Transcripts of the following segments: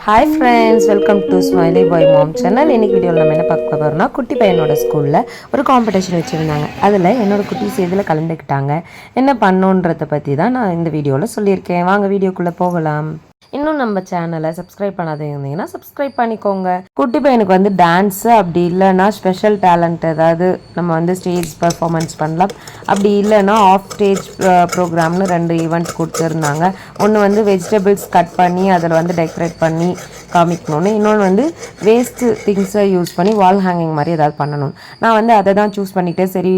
Hi friends, welcome to smiley boy mom channel. இன்றைக்கி வீடியோவில் நம்ம என்ன பார்க்க போகிறோம்னா, குட்டி பையனோட ஸ்கூலில் ஒரு காம்படிஷன் வச்சுருந்தாங்க. அதில் என்னோடய குட்டீஸ் இதில் கலந்துக்கிட்டாங்க. என்ன பண்ணணுன்றதை பற்றி தான் நான் இந்த வீடியோவில் சொல்லியிருக்கேன். வாங்க வீடியோக்குள்ளே போகலாம். இன்னும் நம்ம சேனலை சப்ஸ்கிரைப் பண்ணாத இருந்தீங்கன்னா சப்ஸ்கிரைப் பண்ணிக்கோங்க. குட்டி பையனுக்கு வந்து டான்ஸு, அப்படி இல்லைன்னா ஸ்பெஷல் டேலண்ட் ஏதாவது நம்ம வந்து ஸ்டேஜ் பர்ஃபார்மன்ஸ் பண்ணலாம். அப்படி இல்லைன்னா ஆஃப் ஸ்டேஜ் ப்ரோக்ராம்னு 2 ஈவெண்ட்ஸ் கொடுத்துருந்தாங்க. ஒன்று வந்து வெஜிடபிள்ஸ் கட் பண்ணி அதில் வந்து டெக்கரேட் பண்ணி காமிக்கணும்னு, இன்னொன்று வந்து வேஸ்ட்டு திங்ஸை யூஸ் பண்ணி வால் ஹேங்கிங் மாதிரி ஏதாவது பண்ணணும். நான் வந்து அதை தான் சூஸ் பண்ணிவிட்டேன். சரி,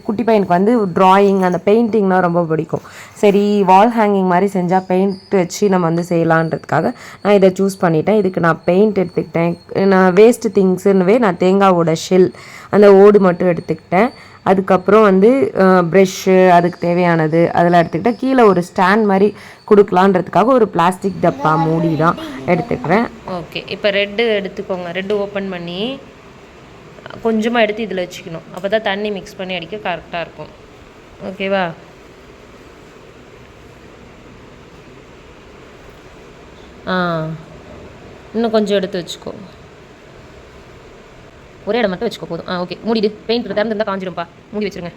குட்டி பையனுக்கு வந்து ட்ராயிங், அந்த பெயிண்டிங்னால் ரொம்ப பிடிக்கும். சரி, வால் ஹேங்கிங் மாதிரி செஞ்சால் பெயிண்ட் வச்சு நம்ம வந்து செய்யலான்றதுக்காக நான் இதை சூஸ் பண்ணிட்டேன். இதுக்கு நான் பெயிண்ட் எடுத்துக்கிட்டேன். நான் வேஸ்ட்டு திங்ஸுன்னவே நான் தேங்காவோட ஷெல், அந்த ஓடு மட்டும் எடுத்துக்கிட்டேன். அதுக்கப்புறம் வந்து ப்ரெஷ்ஷு, அதுக்கு தேவையானது அதெல்லாம் எடுத்துக்கிட்டேன். கீழே ஒரு ஸ்டாண்ட் மாதிரி கொடுக்கலான்றதுக்காக ஒரு பிளாஸ்டிக் டப்பா மூடி தான் எடுத்துக்கிறேன். ஓகே, இப்போ ரெட்டு எடுத்துக்கோங்க. ரெட்டு ஓப்பன் பண்ணி கொஞ்சமாக எடுத்து இதில் வச்சுக்கணும். அப்போ தான் தண்ணி மிக்ஸ் பண்ணி அடிக்க கரெக்டாக இருக்கும். ஓகேவா? இன்னும் கொஞ்சம் எடுத்து வச்சுக்கோ. ஒரே இடம் மட்டும் வச்சுக்கோ, போதும். ஓகே, மூடிடு. பெயிண்ட் திறந்துருந்தால் காஞ்சிடும்ப்பா, மூடி வச்சுருங்க.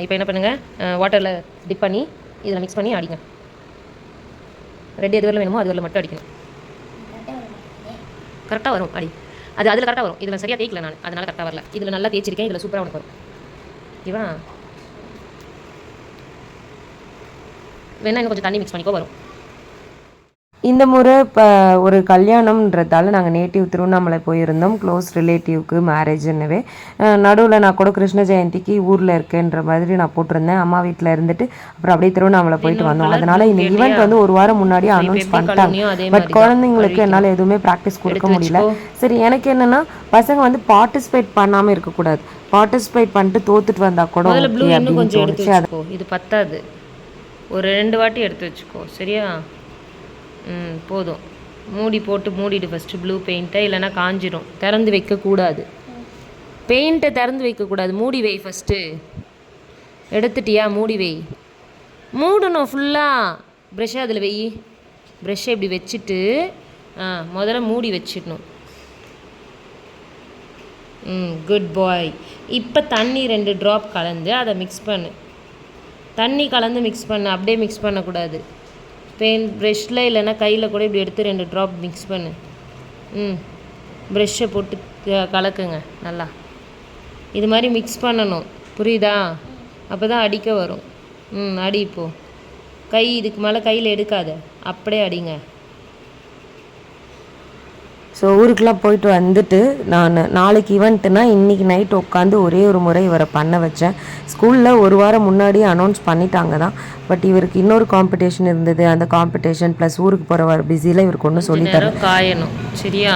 இப்போ என்ன பண்ணுங்கள், வாட்டரில் டிப் பண்ணி இதில் மிக்ஸ் பண்ணி அடிங்க. ரெட் எது வரல வேணுமோ அது வரல மட்டும் அடிக்கணும். கரெக்டாக வரும் அடி. அது அதில் கரெக்டாக வரும். இதில் சரியாக தேய்க்கல நான், அதனால் கரெக்டாக வரல. இதில் நல்லா தேய்ச்சிருக்கேன். இதில் சூப்பராக உனக்கு வரும். ஓகேவா? வேணா இன்னும் கொஞ்சம் தண்ணி மிக்ஸ் பண்ணிக்கோ, வரும். இந்த முறை இப்போ ஒரு கல்யாணம்ன்றதால நாங்கள் நேட்டிவ் திருவண்ணாமலை போயிருந்தோம். க்ளோஸ் ரிலேட்டிவ்க்கு மேரேஜ்ன்னுவே. நடுவில் நான் கூட கிருஷ்ண ஜெயந்திக்கு ஊரில் இருக்கேன்ற மாதிரி நான் போட்டிருந்தேன். அம்மா வீட்டில் இருந்துட்டு அப்புறம் அப்படியே திருவண்ணாமலை போயிட்டு வந்தோம். அதனால் இந்த ஈவெண்ட் வந்து ஒரு வாரம் முன்னாடியே அனௌன்ஸ் பண்ணிட்டாங்க. பட் குழந்தைங்களுக்கு என்னால் எதுவுமே ப்ராக்டிஸ் கொடுக்க முடியல. சரி, எனக்கு என்னென்னா பசங்க வந்து பார்ட்டிசிபேட் பண்ணாமல் இருக்கக்கூடாது. பார்ட்டிசிபேட் பண்ணிட்டு தோத்துட்டு வந்தால் கூட அப்படின்னு தோணுச்சு. இது பத்தாது, ஒரு 2 வாட்டி எடுத்து வச்சுக்கோ. சரியா? போதும். மூடி போட்டு மூடிடு ஃபஸ்ட்டு ப்ளூ பெயிண்ட்டை, இல்லைனா காஞ்சிரும். திறந்து வைக்கக்கூடாது, பெயிண்ட்டை திறந்து வைக்கக்கூடாது. மூடி வை ஃபஸ்ட்டு. எடுத்துட்டியா? மூடி வை. மூடணும் ஃபுல்லாக. ப்ரெஷ்ஷை அதில் வை. ப்ரெஷ்ஷை இப்படி வச்சுட்டு முதல்ல மூடி வச்சிடணும். குட் பாய். இப்போ தண்ணி 2 ட்ராப் கலந்து அதை மிக்ஸ் பண்ணு. தண்ணி கலந்து மிக்ஸ் பண்ணு, அப்படியே மிக்ஸ் பண்ணக்கூடாது. பெயிண்ட் ப்ரெஷ்ஷில் இல்லைன்னா கையில் கூட இப்படி எடுத்து 2 ட்ராப் மிக்ஸ் பண்ணு. ப்ரெஷ்ஷை போட்டு கலக்குங்க நல்லா. இது மாதிரி மிக்ஸ் பண்ணணும், புரியுதா? அப்போ தான் அடிக்க வரும். அடி. இப்போது கை இதுக்கு மேலே கையில் எடுக்காத, அப்படியே அடிங்க. ஸோ ஊருக்கெலாம் போயிட்டு வந்துட்டு நான் நாளைக்கு ஈவெண்ட்டுனா இன்றைக்கி நைட் உட்காந்து ஒரே ஒரு முறை இவரை பண்ண வச்சேன். ஸ்கூலில் ஒரு வாரம் முன்னாடியே அனௌன்ஸ் பண்ணிட்டாங்க தான். பட் இவருக்கு இன்னொரு காம்படிஷன் இருந்தது. அந்த காம்படிஷன் ப்ளஸ் ஊருக்கு போகிற பிஸியில் இவருக்கு ஒன்றும் சொல்லித்தரேன். காயணும், சரியா?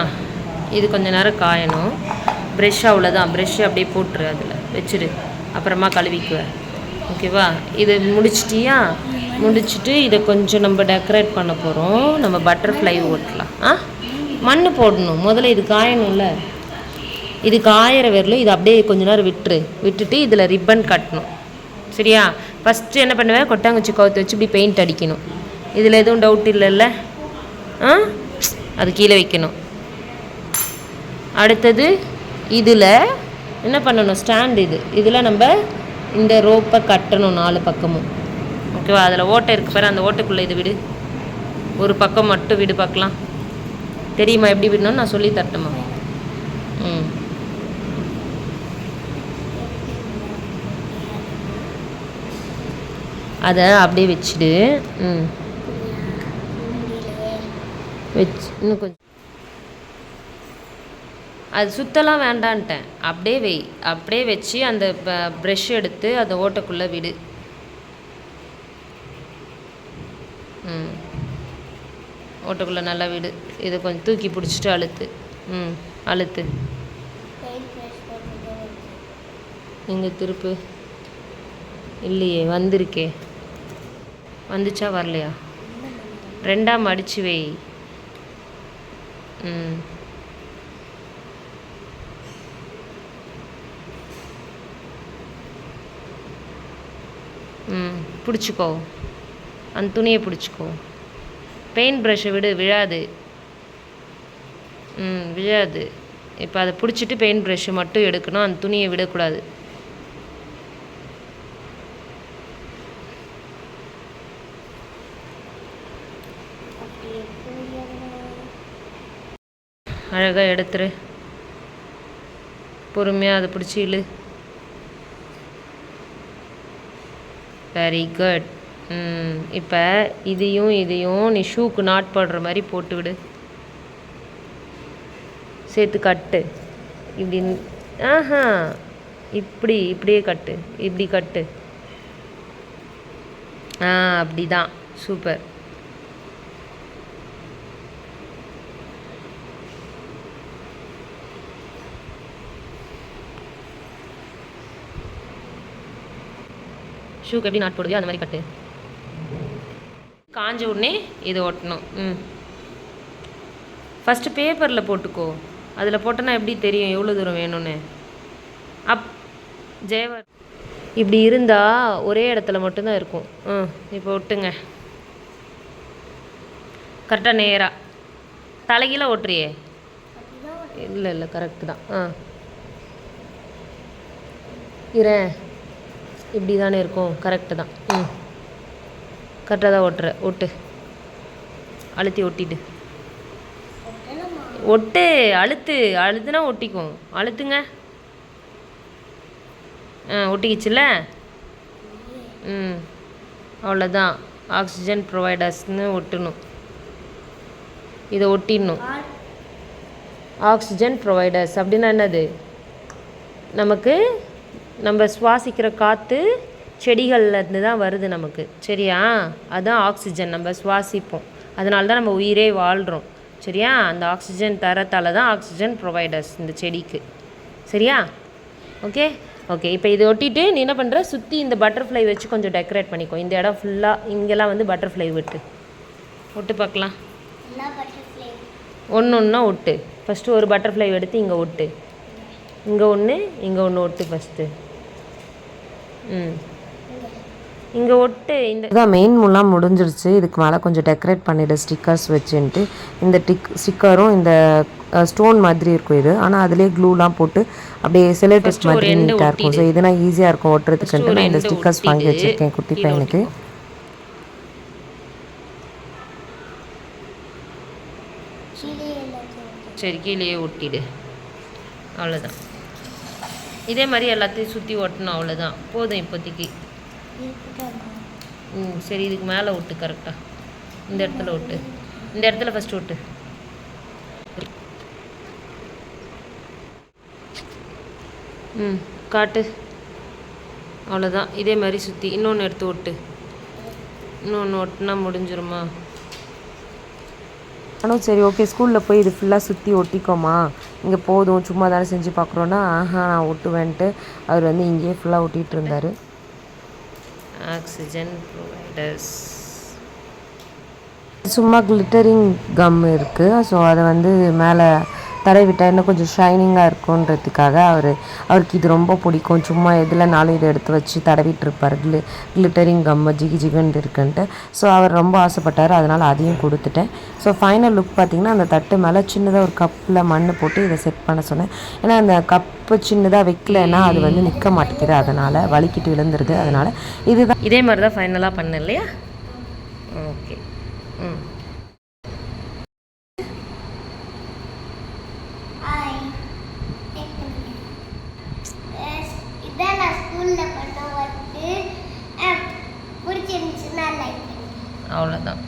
இது கொஞ்சம் நேரம் காயணும். ப்ரெஷ் அவ்வளோதான். ப்ரெஷ்ஷை அப்படியே போட்டுரு, அதில் வச்சுரு, அப்புறமா கழுவிக்குவேன். ஓகேவா? இது முடிச்சிட்டியா? முடிச்சுட்டு இதை கொஞ்சம் நம்ம டெக்கரேட் பண்ண போகிறோம். நம்ம பட்டர்ஃப்ளை ஓட்டலாம். மண் போடணும் முதல்ல. இது காயணும்ல, இது காயிற வரலும் இது அப்படியே கொஞ்ச நேரம் விட்டுட்டு இதில் ரிப்பன் கட்டணும். சரியா? ஃபஸ்ட்டு என்ன பண்ணுவேன், கொட்டாங்குச்சி கவுத்து வச்சு இப்படி பெயிண்ட் அடிக்கணும். இதில் எதுவும் டவுட் இல்லைல்ல? அது கீழே வைக்கணும். அடுத்தது இதில் என்ன பண்ணணும், ஸ்டாண்ட். இதில் நம்ம இந்த ரோப்பை கட்டணும் 4 பக்கமும். ஓகேவா? அதில் ஓட்டை இருக்கு பாரு, அந்த ஓட்டைக்குள்ளே இது விடு. ஒரு பக்கம் மட்டும் விடு பார்க்கலாம். தெரியுமா எப்படி விடணும்னு? நான் சொல்லி தரட்டுமா? அதை அப்படியே வச்சுடு. வச்சு இன்னும் கொஞ்சம் அது சுத்தலாம் வேண்டான்ட்டேன். அப்படியே வை. அப்படியே வச்சு அந்த ப்ரெஷ் எடுத்து அந்த ஓட்டைக்குள்ளே விடு. ஓட்டுக்குள்ளே நல்லா விடு. இதை கொஞ்சம் தூக்கி பிடிச்சிட்டு அழுத்து. அழுத்து. இங்கே திருப்பு. இல்லையே, வந்திருக்கே. வந்துச்சா வரலையா? 2ஆம் அடிச்சு வை. பிடிச்சிக்கோ, அந்த துணியை பிடிச்சிக்கோ. பெயிண்ட் ப்ரஷ்ஷை விடு, விழாது. விழாது. இப்போ அதை பிடிச்சிட்டு பெயிண்ட் ப்ரஷ்ஷை மட்டும் எடுக்கணும், அந்த துணியை விடக்கூடாது. அழகாக எடுத்துரு, பொறுமையாக அதை பிடிச்சி இழு. Very good. இப்போ இதையும் நீ ஷூக்கு நாட் போடுற மாதிரி போட்டு விடு. சேர்த்து கட்டு. இப்படி இப்படியே கட்டு, இப்படி கட்டு. அப்படி தான், சூப்பர். ஷூக்கு எப்படி நாட் போடுவியோ அந்த மாதிரி கட்டு. காஞ்ச உடனே இதை ஒட்டணும். ஃபஸ்ட்டு பேப்பரில் போட்டுக்கோ. அதில் போட்டோன்னா எப்படி தெரியும் எவ்வளோ தூரம் வேணும்னு? ஜெயவர் இப்படி இருந்தால் ஒரே இடத்துல மட்டும்தான் இருக்கும். இப்போ ஒட்டுங்க கரெக்டாக நேராக. தலைகீழ ஓட்டுறியே? இல்லை கரெக்டு தான். இரேன் இப்படி தானே இருக்கும், கரெக்டு தான். கரெக்டாக தான் ஓட்டுற. ஒட்டு, அழுத்தி ஒட்டிட்டு ஒட்டு. அழுத்துனா ஒட்டிக்கும். அழுத்துங்க. ஒட்டிக்கிச்சுல? அவ்வளோதான். ஆக்சிஜன் ப்ரொவைடர்ஸ்னு ஒட்டணும். இதை ஒட்டிடணும். ஆக்சிஜன் ப்ரொவைடர்ஸ் அப்படின்னா என்னது? நமக்கு நம்ம சுவாசிக்கிற காற்று செடிகள்லேருந்து தான் வருது நமக்கு, சரியா? அதுதான் ஆக்சிஜன், நம்ம சுவாசிப்போம். அதனால தான் நம்ம உயிரே வாழ்கிறோம், சரியா? அந்த ஆக்சிஜன் தரத்தால் தான் ஆக்சிஜன் ப்ரொவைடர்ஸ் இந்த செடிக்கு, சரியா? ஓகே. இப்போ இதை ஒட்டிட்டு நீ என்ன பண்ணுற, சுற்றி இந்த பட்டர்ஃப்ளை வச்சு கொஞ்சம் டெக்கரேட் பண்ணிக்கோ. இந்த இடம் ஃபுல்லாக இங்கெல்லாம் வந்து பட்டர்ஃப்ளை ஒட்டு பார்க்கலாம். ஒன்று ஒட்டு. ஃபஸ்ட்டு ஒரு பட்டர்ஃப்ளை எடுத்து இங்கே ஒட்டு. இங்கே ஒன்று ஒட்டு ஃபஸ்ட்டு. இங்கே ஒட்டு. இந்த மெயின் மூலாம் முடிஞ்சிருச்சு. இதுக்கு மேலே கொஞ்சம் டெக்கரேட் பண்ணிவிடு ஸ்டிக்கர்ஸ் வச்சுன்ட்டு. இந்த ஸ்டிக்கரும் இந்த ஸ்டோன் மாதிரி இருக்கும் இது, ஆனால் அதிலே க்ளூலாம் போட்டு அப்படியே செலோடேப் மாதிரி நீட்டாக இருக்கும். ஸோ இதுனா ஈஸியாக இருக்கும் ஒட்டுறதுக்குன்ட்டு நான் இந்த ஸ்டிக்கர்ஸ் வாங்கி வச்சுருக்கேன் குட்டி பையனுக்கு. சரி, கீழே ஒட்டிடு. அவ்வளோதான். இதே மாதிரி எல்லாத்தையும் சுற்றி ஒட்டணும். அவ்வளோதான், போதும் இப்போதைக்கு. சரி, இதுக்கு மேலே ஒட்டு கரெக்டாக. இந்த இடத்துல ஒட்டு. இந்த இடத்துல ஃபஸ்ட்டு ஒட்டு. காட்டு. அவ்வளோதான். இதே மாதிரி சுற்றி இன்னொன்று எடுத்து ஒட்டு. இன்னொன்று ஒட்டுனா முடிஞ்சிருமா? ஆனால் சரி, ஓகே, ஸ்கூலில் போய் இது ஃபுல்லாக சுற்றி ஒட்டிக்கோமா, இங்கே போதும், சும்மா தானே செஞ்சு பார்க்குறோன்னா, நான் ஒட்டுவேன்ட்டு அவர் வந்து இங்கேயே ஃபுல்லாக ஒட்டிகிட்டு இருந்தார். ஆக்சிஜன் ப்ரொவைடர்ஸ் சும்மா கிளிட்டரிங் கம் இருக்குது. ஸோ அதை வந்து மேலே தடவிட்டால் இன்னும் கொஞ்சம் ஷைனிங்காக இருக்குன்றதுக்காக அவருக்கு இது ரொம்ப பிடிக்கும். சும்மா எதுலனாலும் இதை எடுத்து வச்சு தடவிட்டு இருப்பார். கிளிட்டரிங் கம்மை ஜிகுன்னு இருக்குன்ட்டு. ஸோ அவர் ரொம்ப ஆசைப்பட்டார், அதனால் அதையும் கொடுத்துட்டேன். ஸோ ஃபைனல் லுக் பார்த்திங்கன்னா அந்த தட்டு மேலே சின்னதாக ஒரு கப்பில் மண் போட்டு இதை செட் பண்ண சொன்னேன். ஏன்னா அந்த கப்பு சின்னதாக வைக்கலைன்னா அது வந்து நிற்க மாட்டேங்குது, அதனால் வலிக்கிட்டு விழுந்துருது. அதனால் இதுதான் இதே மாதிரி தான் ஃபைனலாக பண்ணேன் இல்லையா? ஓகே. அவ்வளோதான்.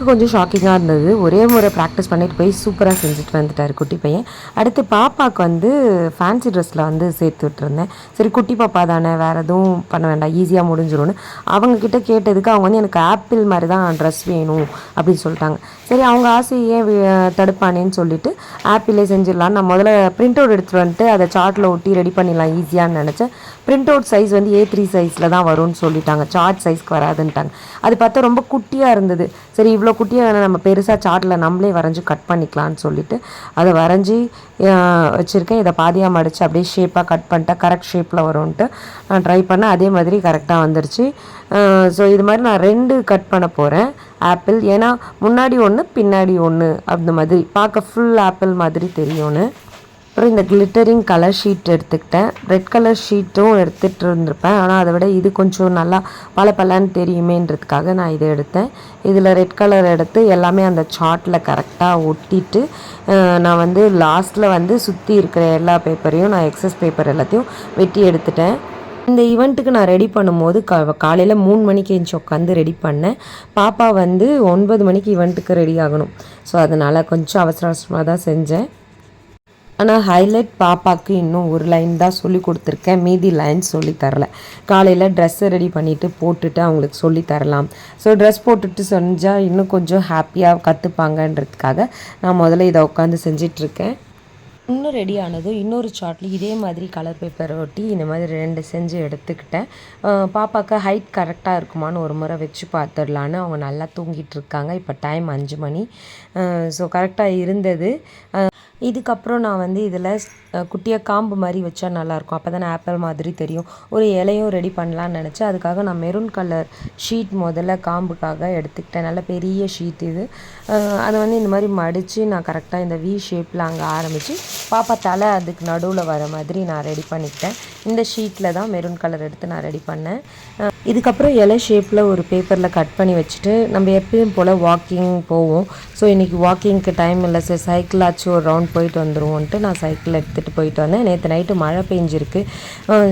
கொஞ்சம் ஷாக்கிங்காக இருந்தது. ஒரே முறை ப்ராக்டிஸ் பண்ணிட்டு போய் சூப்பராக செஞ்சுட்டு வந்துட்டார் குட்டி பையன். அடுத்து பாப்பாவுக்கு வந்து ஃபேன்சி ட்ரெஸ்ஸில் வந்து சேர்த்து விட்டுருந்தேன். சரி, குட்டி பாப்பா தானே, வேறு எதுவும் பண்ண வேண்டாம், ஈஸியாக முடிஞ்சிடும்னு அவங்கக்கிட்ட கேட்டதுக்கு அவங்க வந்து எனக்கு ஆப்பிள் மாதிரி தான் ட்ரெஸ் வேணும் அப்படின்னு சொல்லிட்டாங்க. சரி, அவங்க ஆசையே தடுப்பானேன்னு சொல்லிட்டு ஆப்பிளே செஞ்சிடலான்னு நான் முதல்ல பிரிண்ட் அவுட் எடுத்துகிட்டு வந்துட்டு அதை சார்ட்டில் ஒட்டி ரெடி பண்ணிடலாம் ஈஸியான்னு நினச்சேன். பிரிண்ட் அவுட் சைஸ் வந்து A3 சைஸில் தான் வரும்னு சொல்லிட்டாங்க, சார்ட் சைஸ்க்கு வராதுன்ட்டாங்க. அது பார்த்தா ரொம்ப குட்டியாக இருந்தது. சரி, இவ்வளோ இவ்வளோ குட்டியாக நம்ம பெருசாக சார்ட்டில் நம்மளே வரைஞ்சி கட் பண்ணிக்கலான்னு சொல்லிட்டு அதை வரைஞ்சி வச்சுருக்கேன். இதை பாதியாக மடித்து அப்படியே ஷேப்பாக கட் பண்ணிட்டேன். கரெக்ட் ஷேப்பில் வரும்ன்ட்டு நான் ட்ரை பண்ணேன். அதே மாதிரி கரெக்டாக வந்துருச்சு. ஸோ இது மாதிரி நான் 2 கட் பண்ண போகிறேன் ஆப்பிள். ஏன்னா முன்னாடி ஒன்று பின்னாடி ஒன்று அந்த மாதிரி பார்க்க ஃபுல் ஆப்பிள் மாதிரி தெரியும்னு. அப்புறம் இந்த கிளிட்டரிங் கலர் ஷீட் எடுத்துக்கிட்டேன். ரெட் கலர் ஷீட்டும் எடுத்துகிட்டு இருந்திருப்பேன், ஆனால் அதை விட இது கொஞ்சம் நல்லா பளபளன்னு தெரியுமேன்றதுக்காக நான் இதை எடுத்தேன். இதில் ரெட் கலர் எடுத்து எல்லாமே அந்த சார்ட்டில் கரெக்டாக ஒட்டிட்டு நான் வந்து லாஸ்ட்டில் வந்து சுற்றி இருக்கிற எல்லா பேப்பரையும் நான் எக்ஸஸ் பேப்பர் எல்லாத்தையும் வெட்டி எடுத்துட்டேன். இந்த ஈவெண்ட்டுக்கு நான் ரெடி பண்ணும்போது காலையில் 3 மணிக்கு எழுந்துச்சி உட்காந்து ரெடி பண்ணேன். பாப்பா வந்து 9 மணிக்கு ஈவெண்ட்டுக்கு ரெடி ஆகணும். ஸோ அதனால் கொஞ்சம் அவசர அவசரமாக தான் செஞ்சேன். ஆனால் ஹைலைட் பாப்பாவுக்கு இன்னும் ஒரு லைன் தான் சொல்லி கொடுத்துருக்கேன், மீதி லைன் சொல்லி தரல. காலையில் ட்ரெஸ்ஸை ரெடி பண்ணிவிட்டு போட்டுட்டு அவங்களுக்கு சொல்லி தரலாம். ஸோ ட்ரெஸ் போட்டுட்டு செஞ்சால் இன்னும் கொஞ்சம் ஹாப்பியாக கற்றுப்பாங்கன்றதுக்காக நான் முதல்ல இதை உட்காந்து செஞ்சிட்ருக்கேன். இன்னும் ரெடி ஆனதும் இன்னொரு சார்ட்லேயும் இதே மாதிரி கலர் பேப்பர் ஒட்டி இந்த மாதிரி 2 செஞ்சு எடுத்துக்கிட்டேன். பாப்பாவுக்கு ஹைட் கரெக்டாக இருக்குமான்னு ஒரு முறை வச்சு பார்த்துடலான்னு. அவங்க நல்லா தூங்கிட்டு இருக்காங்க. இப்போ டைம் 5 மணி. ஸோ கரெக்டாக இருந்தது. இதுக்கப்புறம் நான் வந்து இதில் குட்டியாக காம்பு மாதிரி வச்சா நல்லாயிருக்கும், அப்போ தானே ஆப்பிள் மாதிரி தெரியும். ஒரு இலையும் ரெடி பண்ணலான்னு நினச்சேன். அதுக்காக நான் மெரூன் கலர் ஷீட் முதல்ல காம்புக்காக எடுத்துக்கிட்டேன். நல்ல பெரிய ஷீட் இது. அதை வந்து இந்த மாதிரி மடித்து நான் கரெக்டாக இந்த வி ஷேப்பில் அங்கே ஆரம்பித்து பாப்பா தலை அதுக்கு நடுவில் வர மாதிரி நான் ரெடி பண்ணிக்கிட்டேன். இந்த ஷீட்டில் தான் மெரூன் கலர் எடுத்து நான் ரெடி பண்ணேன். இதுக்கப்புறம் இலை ஷேப்பில் ஒரு பேப்பரில் கட் பண்ணி வச்சுட்டு நம்ம எப்பயும் போல் வாக்கிங் போவோம். ஸோ இன்றைக்கி வாக்கிங்க்கு டைம் இல்லை, சார் சைக்கிள் ஆச்சு ஒரு ரவுண்ட் போயிட்டு வந்துடுவோன்ட்டு நான் சைக்கிள் எடுத்துகிட்டு போயிட்டு வந்தேன். நேற்று நைட்டு மழை பெஞ்சிருக்கு.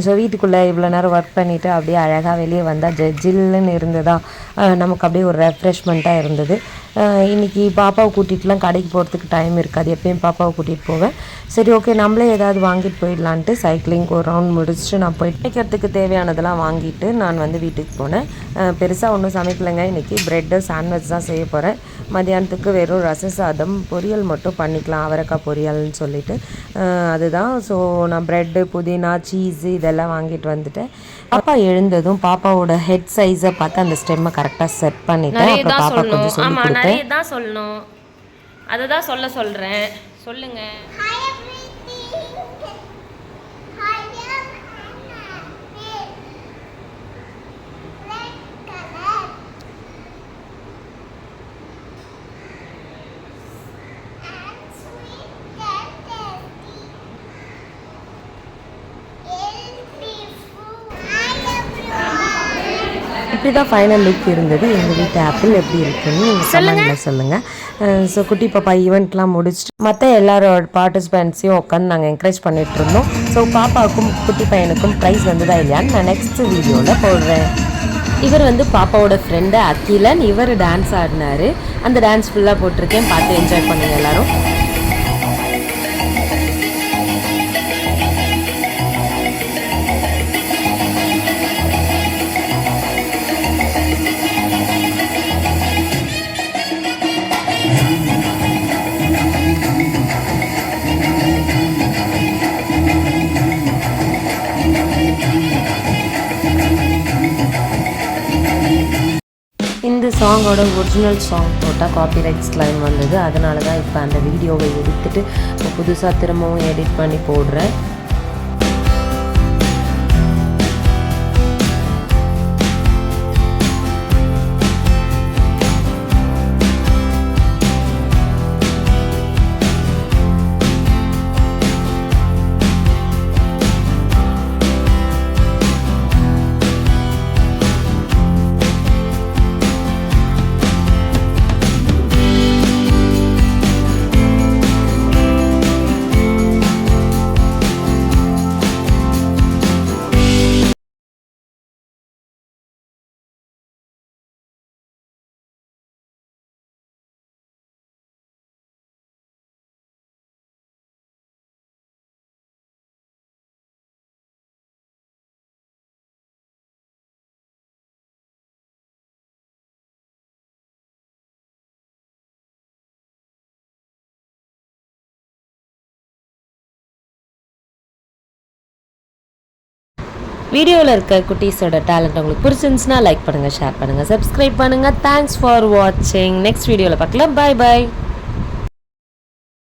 ஸோ வீட்டுக்குள்ளே இவ்வளோ நேரம் ஒர்க் பண்ணிவிட்டு அப்படியே அழகாக வெளியே வந்தால் ஜில்லுன்னு இருந்ததா நமக்கு அப்படியே ஒரு ரெஃப்ரெஷ்மெண்ட்டாக இருந்தது. இன்றைக்கி பாப்பாவை கூட்டிகிட்டுலாம் கடைக்கு போகிறதுக்கு டைம் இருக்காது, எப்பயும் பாப்பாவை கூட்டிகிட்டு போவேன். சரி ஓகே நம்மளே ஏதாவது வாங்கிட்டு போயிடலான்ட்டு சைக்கிளிங் ஒரு ரவுண்ட் முடிச்சுட்டு நான் போயிட்டு சமைக்கிறதுக்கு தேவையானதெல்லாம் வாங்கிட்டு நான் வந்து வீட்டுக்கு போனேன். பெருசாக ஒன்றும் சமைக்கலைங்க. இன்றைக்கி ப்ரெட்டு சாண்ட்விச் தான் செய்ய போகிறேன். மதியானத்துக்கு வெறும் ரச சாதம் பொரியல் மட்டும் பண்ணிக்கலாம், அவரைக்காய் பொரியல்னு சொல்லிட்டு அதுதான். ஸோ நான் ப்ரெட்டு புதினா சீஸு இதெல்லாம் வாங்கிட்டு வந்துட்டேன். பாப்பா எழுந்ததும் பாப்பாவோட ஹெட் சைஸை பார்த்து அந்த ஸ்டெம்மை கரெக்டாக செட் பண்ணிட்டேன். அப்புறம் பாப்பா கொஞ்சம் சொல்லி கொடுத்தேன். தான் சொல்லணும், அதை தான் சொல்கிறேன். சொல்லுங்கள். இப்படி தான் ஃபைனல் லுக் இருந்தது. எங்கள் வீட்டு ஆப்பிள் எப்படி இருக்குன்னு நீங்கள் கமெண்ட்டில் சொல்லுங்கள். ஸோ குட்டி பாப்பா ஈவெண்ட்லாம் முடிச்சுட்டு மற்ற எல்லாரோட பார்ட்டிசிபெண்ட்ஸையும் உட்காந்து நாங்கள் என்கரேஜ் பண்ணிகிட்டு இருந்தோம். ஸோ பாப்பாவுக்கும் குட்டி பையனுக்கும் ப்ரைஸ் வந்ததா இல்லையான்னு நான் நெக்ஸ்ட் வீடியோவில் போடுறேன். இவர் வந்து பாப்பாவோட ஃப்ரெண்டு அகிலன். இவர் டான்ஸ் ஆடினார். அந்த டான்ஸ் ஃபுல்லாக போட்டிருக்கேன், பார்த்து என்ஜாய் பண்ணுங்கள் எல்லோரும். இந்த சாங்கோட ஒரிஜினல் சாங் போட்டால் காப்பிரைட்ஸ் கிளைம் வந்தது. அதனால தான் இப்போ அந்த வீடியோவை எடுத்துகிட்டு புதுசாக திரும்பவும் எடிட் பண்ணி போடுறேன். வீடியோவில் இருக்க குட்டீஸோட டேலண்ட் உங்களுக்கு பிடிச்சிருந்துச்சுன்னா லைக் பண்ணுங்கள், ஷேர் பண்ணுங்கள், சப்ஸ்கிரைப் பண்ணுங்கள். தேங்க்ஸ் ஃபார் வாட்சிங். நெக்ஸ்ட் வீடியோவில் பார்க்கலாம். பாய் பாய்.